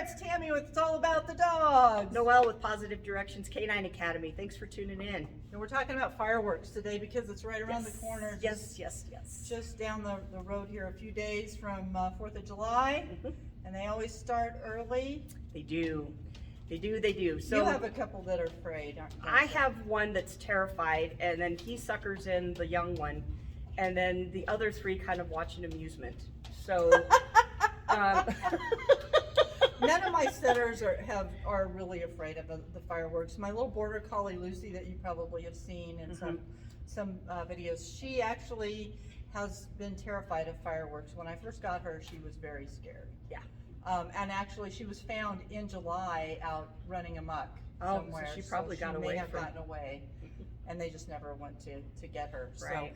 it's Tammy with It's All About the Dogs. Noelle with Positive Directions Canine Academy. Thanks for tuning in. And we're talking about fireworks today because it's right around the corner. Yes. Just down the road here, a few days from 4th of July. And they always start early. They do. So you have a couple that are afraid, aren't you? I have one that's terrified, and then he suckers in the young one, and then the other three kind of watch an amusement. So none of my setters are really afraid of the fireworks. My little border collie Lucy, that you probably have seen in some videos, she actually has been terrified of fireworks. When I first got her, she was very scared. Yeah. And actually, she was found in July out running amok somewhere. So she probably got away. May have gotten away, and they just never went to get her. Right.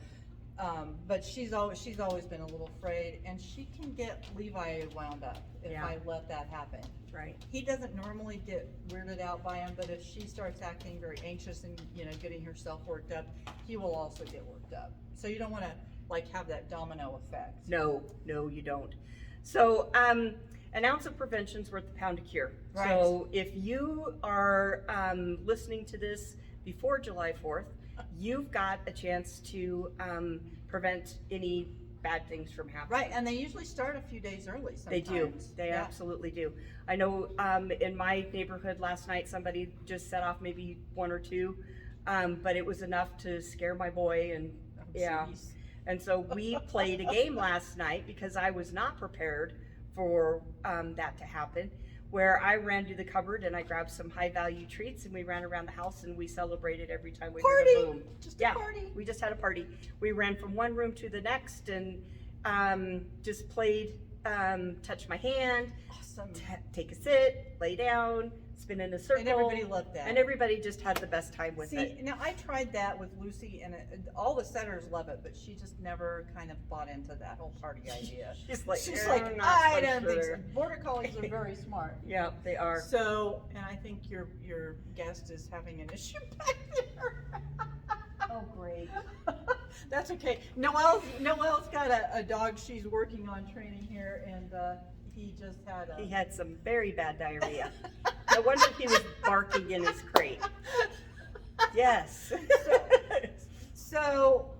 So, but she's always been a little afraid, and she can get Levi wound up if I let that happen. Right. He doesn't normally get weirded out by him, but if she starts acting very anxious and getting herself worked up, he will also get worked up. So you don't want to have that domino effect. No, you don't. So an ounce of prevention is worth a pound of cure. Right. So if you are listening to this before July 4th, you've got a chance to prevent any bad things from happening. Right, and they usually start a few days early sometimes. They do. They absolutely do. I know in my neighborhood last night, somebody just set off maybe one or two, but it was enough to scare my boy, and Geez. And so we played a game last night because I was not prepared for that to happen, where I ran to the cupboard and I grabbed some high value treats, and we ran around the house and we celebrated every time we heard a boom. Just a party. We just had a party. We ran from one room to the next and just played touch my hand, Awesome. take a sit, lay down, spin in a circle. And everybody loved that. And everybody just had the best time with it. See, now I tried that with Lucy, and all the setters love it, but she just never kind of bought into that whole party idea. She's like, I don't think so. Border collies are very smart. Yeah, they are. So, and I think your guest is having an issue back there. Oh, great. That's okay. Noelle's got a dog she's working on training here, and he just had He had some very bad diarrhea. No wonder he was barking in his crate. Yes. So,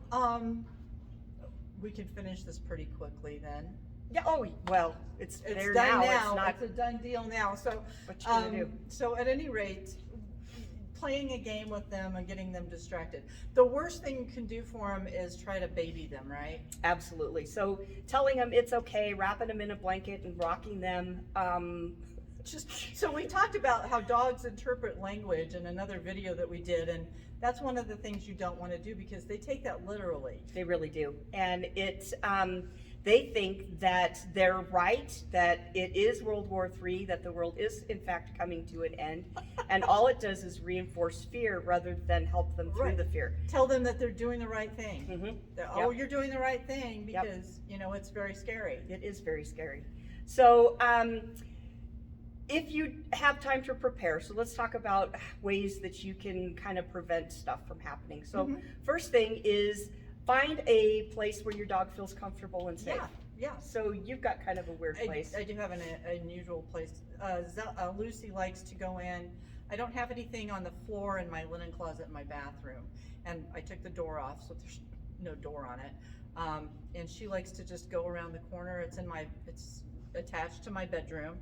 we can finish this pretty quickly then. Yeah. Oh, well, it's there done now. It's a done deal now. So, What you gonna do? So at any rate, playing a game with them and getting them distracted. The worst thing you can do for them is try to baby them, right? Absolutely. So telling them it's okay, wrapping them in a blanket and rocking them. So we talked about how dogs interpret language in another video that we did, and that's one of the things you don't want to do because they take that literally. They really do. And it's, they think that they're right, that it is World War III, that the world is in fact coming to an end. And all it does is reinforce fear rather than help them through the fear. Tell them that they're doing the right thing. Oh, you're doing the right thing because, it's very scary. It is very scary. So, if you have time to prepare, so let's talk about ways that you can kind of prevent stuff from happening. So first thing is find a place where your dog feels comfortable and safe. Yeah. So you've got kind of a weird place. I do have an unusual place. Lucy likes to go in. I don't have anything on the floor in my linen closet in my bathroom, and I took the door off, so there's no door on it. And she likes to just go around the corner. It's attached to my bedroom.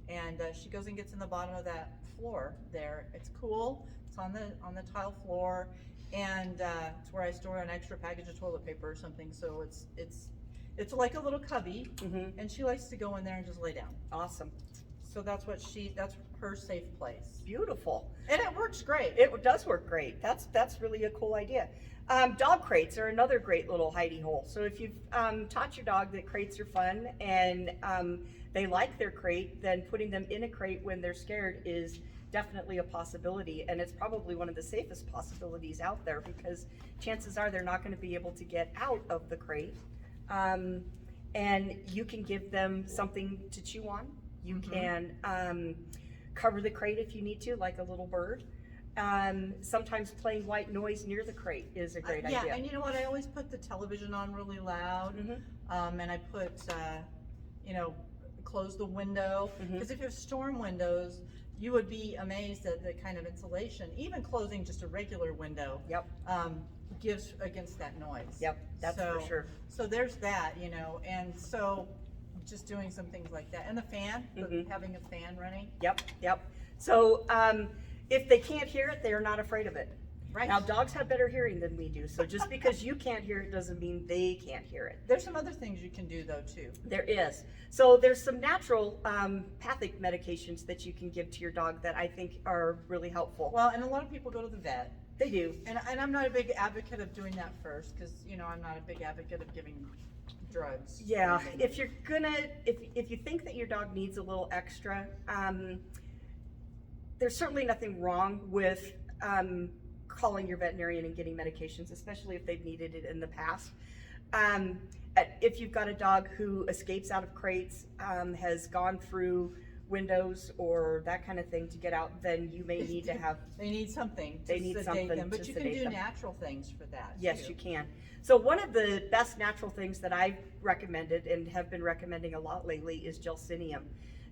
And she goes and gets in the bottom of that floor there. It's cool. It's on the tile floor, and it's where I store an extra package of toilet paper or something. So it's like a little cubby, and she likes to go in there and just lay down. Awesome. So that's her safe place. Beautiful. And it works great. It does work great. That's really a cool idea. Dog crates are another great little hidey hole. So if you've taught your dog that crates are fun and they like their crate, then putting them in a crate when they're scared is definitely a possibility, and it's probably one of the safest possibilities out there because chances are they're not going to be able to get out of the crate. And you can give them something to chew on. You can cover the crate if you need to, like a little bird. Sometimes playing white noise near the crate is a great idea. Yeah, and you know what? I always put the television on really loud, and I put, close the window. Mhm. Because if you have storm windows, you would be amazed at the kind of insulation, even closing just a regular window. Yep. Gives against that noise. Yep, that's for sure. So there's that, you know, and so just doing some things like that. And the fan, having a fan running. Yep, yep. So if they can't hear it, they are not afraid of it. Right. Now, dogs have better hearing than we do, so just because you can't hear it doesn't mean they can't hear it. There's some other things you can do though too. There is. So there's some natural pathic medications that you can give to your dog that I think are really helpful. Well, and a lot of people go to the vet. They do. And I'm not a big advocate of doing that first, because, you know, I'm not a big advocate of giving drugs. Yeah, if you're gonna, if you think that your dog needs a little extra, there's certainly nothing wrong with calling your veterinarian and getting medications, especially if they've needed it in the past. If you've got a dog who escapes out of crates, has gone through windows or that kind of thing to get out, then you may need to have. They need something to They need sedate something them, but to you can sedate do them. natural things for that. Yes, too. you can. So one of the best natural things that I've recommended and have been recommending a lot lately is Gelsenium.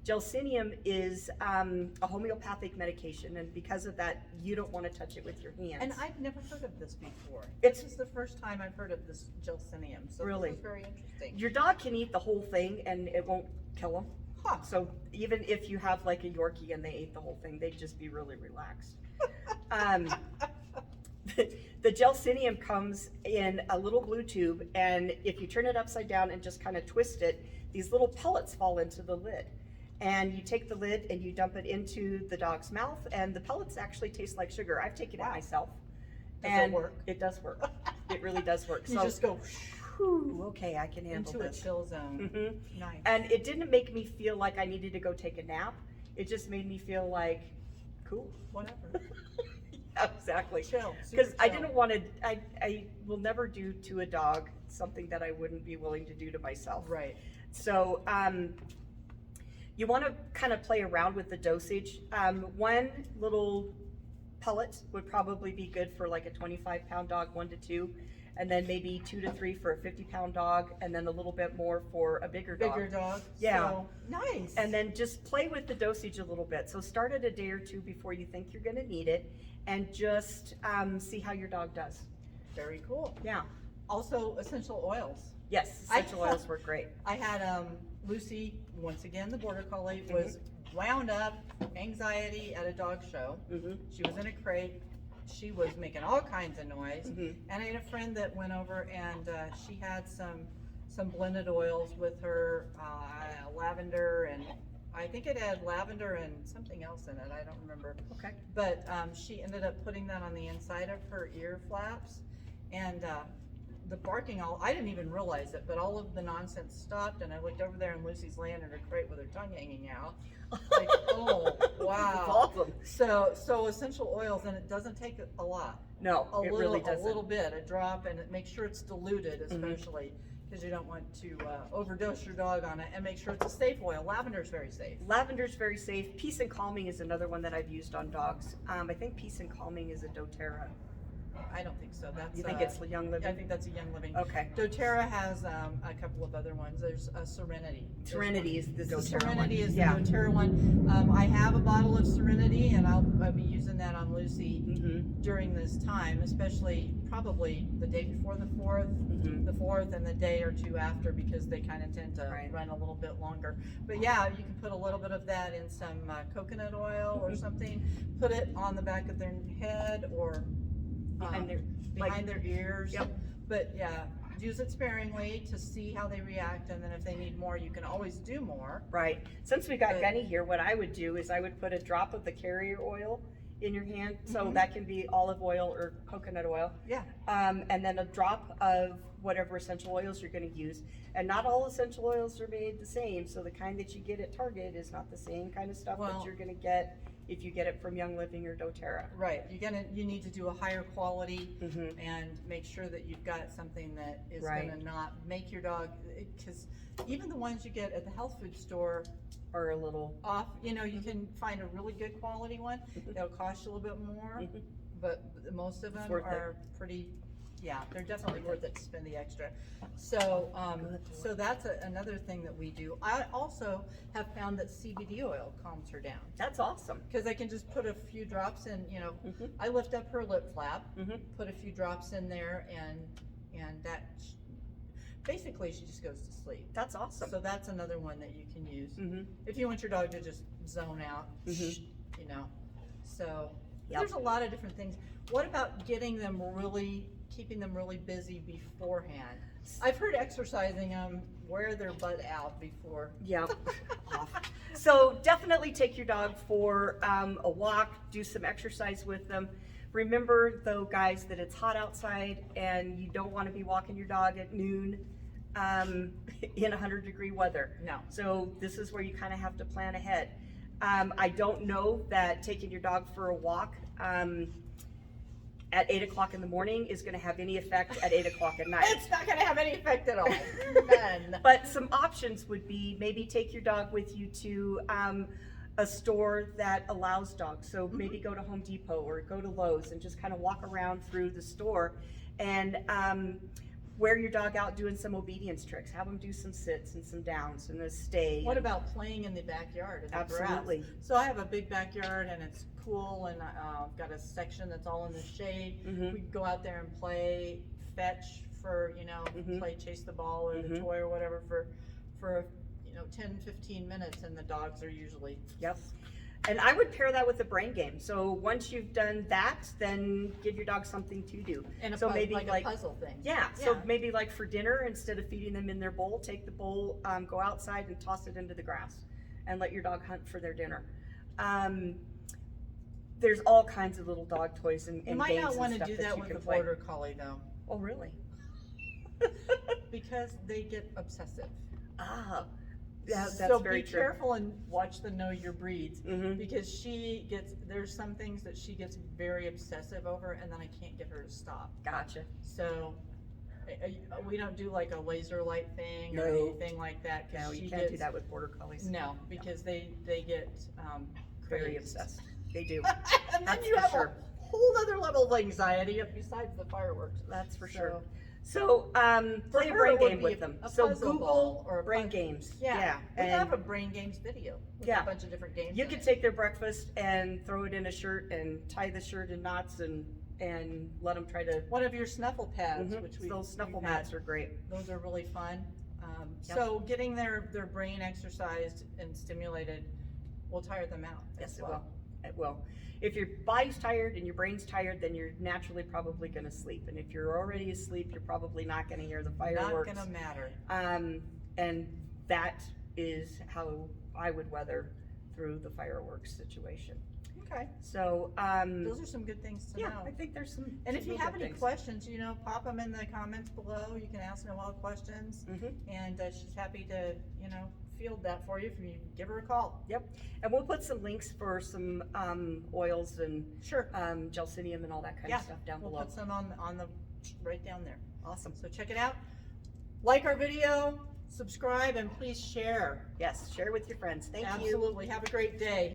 Gelsenium is a homeopathic medication, and because of that, you don't want to touch it with your hands. And I've never heard of this before. It's- This is the first time I've heard of this Gelsenium, so Really? this is very interesting. Your dog can eat the whole thing and it won't kill them. Huh. So even if you have like a Yorkie and they ate the whole thing, they'd just be really relaxed. The Gelsenium comes in a little blue tube, and if you turn it upside down and just kind of twist it, these little pellets fall into the lid. And you take the lid and you dump it into the dog's mouth, and the pellets actually taste like sugar. I've taken it myself. Does and it work? It does work. It really does work. You So, just go whew, okay, I can handle into a this. chill zone. Mhm. Nice. And it didn't make me feel like I needed to go take a nap. It just made me feel like, cool. Whatever. Yeah, exactly. Chill. Because super I chill. didn't want to, I will never do to a dog something that I wouldn't be willing to do to myself. Right. So you want to kind of play around with the dosage. One little pellet would probably be good for like a 25-pound dog, 1 to 2. And then maybe 2 to 3 for a 50-pound dog, and then a little bit more for a bigger dog. Bigger dog. Yeah. So, nice. And then just play with the dosage a little bit. So start at a day or two before you think you're going to need it, and just see how your dog does. Very cool. Yeah. Also, essential oils. Yes, essential oils work great. I had Lucy, once again, the border collie, was wound up, anxiety at a dog show. Mm-hmm. She was in a crate. She was making all kinds of noise. Mhm. And I had a friend that went over, and she had some blended oils with her, lavender, and I think it had lavender and something else in it. I don't remember. Okay. But she ended up putting that on the inside of her ear flaps, and the barking, I didn't even realize it, but all of the nonsense stopped, and I looked over there, and Lucy's laying in her crate with her tongue hanging out. Like, oh, wow. Awesome. So essential oils, and it doesn't take a lot. No, A it little, really doesn't. a little bit, a drop, and make sure it's diluted, especially, because you don't want to overdose your dog on it, and make sure it's a safe oil. Lavender is very safe. Lavender's very safe. Peace and Calming is another one that I've used on dogs. I think Peace and Calming is a doTerra. I don't think so. That's You think it's Young Living? I think that's a Young Living. Okay. doTerra has a couple of other ones. There's Serenity. Serenity is the doTerra one. Serenity is Yeah. the doTerra one. I have a bottle of Serenity, and I'll be using that on Lucy Mm-hmm. during this time, especially probably the day before the 4th, Mm-hmm. the 4th, and the day or two after, because they kind of tend to Right. run a little bit longer. But yeah, you can put a little bit of that in some coconut oil or something. Put it on the back of their head or Behind their behind their ears. Yep. But yeah, use it sparingly to see how they react, and then if they need more, you can always do more. Right. Since we got But- Gunny here, what I would do is I would put a drop of the carrier oil in your hand. So Mhm. that can be olive oil or coconut oil. Yeah. And then a drop of whatever essential oils you're going to use. And not all essential oils are made the same. So the kind that you get at Target is not the same kind of stuff Well- that you're going to get if you get it from Young Living or doTerra. Right. You need to do a higher quality Mm-hmm. and make sure that you've got something that is Right. going to not make your dog, because even the ones you get at the health food store Or a little. off, you can find a really good quality one. They'll cost you a little bit more, Mhm. but most of them worth it. are pretty Yeah, they're definitely worth it to spend the extra. So, so that's another thing that we do. I also have found that CBD oil calms her down. That's awesome. Because I can just put a few drops in, you know, Mhm. I lift up her lip flap, Mhm. put a few drops in there, and that, basically she just goes to sleep. That's awesome. So that's another one that you can use. Mhm. If you want your dog to just zone out, Mhm. you know. So Yep. there's a lot of different things. What about getting them keeping them really busy beforehand? I've heard exercising them, wear their butt out before. Yeah. Off. So definitely take your dog for a walk, do some exercise with them. Remember though, guys, that it's hot outside and you don't want to be walking your dog at noon in 100-degree weather. No. So this is where you kind of have to plan ahead. I don't know that taking your dog for a walk at 8 o'clock in the morning is going to have any effect at 8 o'clock at night. It's not going to have any effect at all. None. But some options would be maybe take your dog with you to a store that allows dogs. So maybe go to Home Depot or go to Lowe's and just kind of walk around through the store and wear your dog out doing some obedience tricks. Have them do some sits and some downs and a stay. What about playing in the backyard? In the Absolutely. grass? So I have a big backyard and it's cool, and I've got a section that's all in the shade. Mhm. We can go out there and play fetch for, you know, Mhm. play chase the ball or the Mhm. toy or whatever for you know, 10-15 minutes, and the dogs are usually. Yep. And I would pair that with a brain game. So once you've done that, then give your dog something to do. And so maybe like a puzzle thing. Yeah, so maybe like for dinner, instead of feeding them in their bowl, take the bowl, go outside and toss it into the grass and let your dog hunt for their dinner. There's all kinds of little dog toys and You might games not and want to stuff do that that you with can a play. border collie though, Oh, really? because they get obsessive. Ah, yeah, that's so very be true. careful and watch the know your breeds, Mhm. because there's some things that she gets very obsessive over, and then I can't get her to stop. Gotcha. So we don't do like a laser light thing or No. anything like that. 'Cause No, she you can't do gets- that with border collies. No, because they get Very crazed. obsessed. They do. And then That's you for have sure. a whole other level of anxiety besides the fireworks. That's for So, sure. So play a her, brain it would game be with them. a So puzzle Google ball or a brain puzzle. games. Yeah, we and have a brain games video with Yeah. a bunch of different games. you in could it. take their breakfast and throw it in a shirt and tie the shirt in knots and let them try to. One of your snuffle pads, Mhm. which Those snuffle we've had. mats are great. Those are really fun. Yep. So getting their brain exercised and stimulated will tire them out. Yes, as it well. will. It will. If your body's tired and your brain's tired, then you're naturally probably going to sleep. And if you're already asleep, you're probably not going to hear the fireworks. Not gonna matter. And that is how I would weather through the fireworks situation. Okay, So, those are some good things to yeah, know. I think there's some. And if some you real have good any things. questions, you know, pop them in the comments below. You can ask Noelle questions, Mhm. and she's happy to, you know, field that for you if you give her a call. Yep, and we'll put some links for some oils and Sure. gelsenium and all that kind Yeah, of stuff down we'll below. put some on the right down there. Awesome. So check it out. Like our video, subscribe, and please share. Yes, share with your friends. Thank you. Absolutely. Have a great day.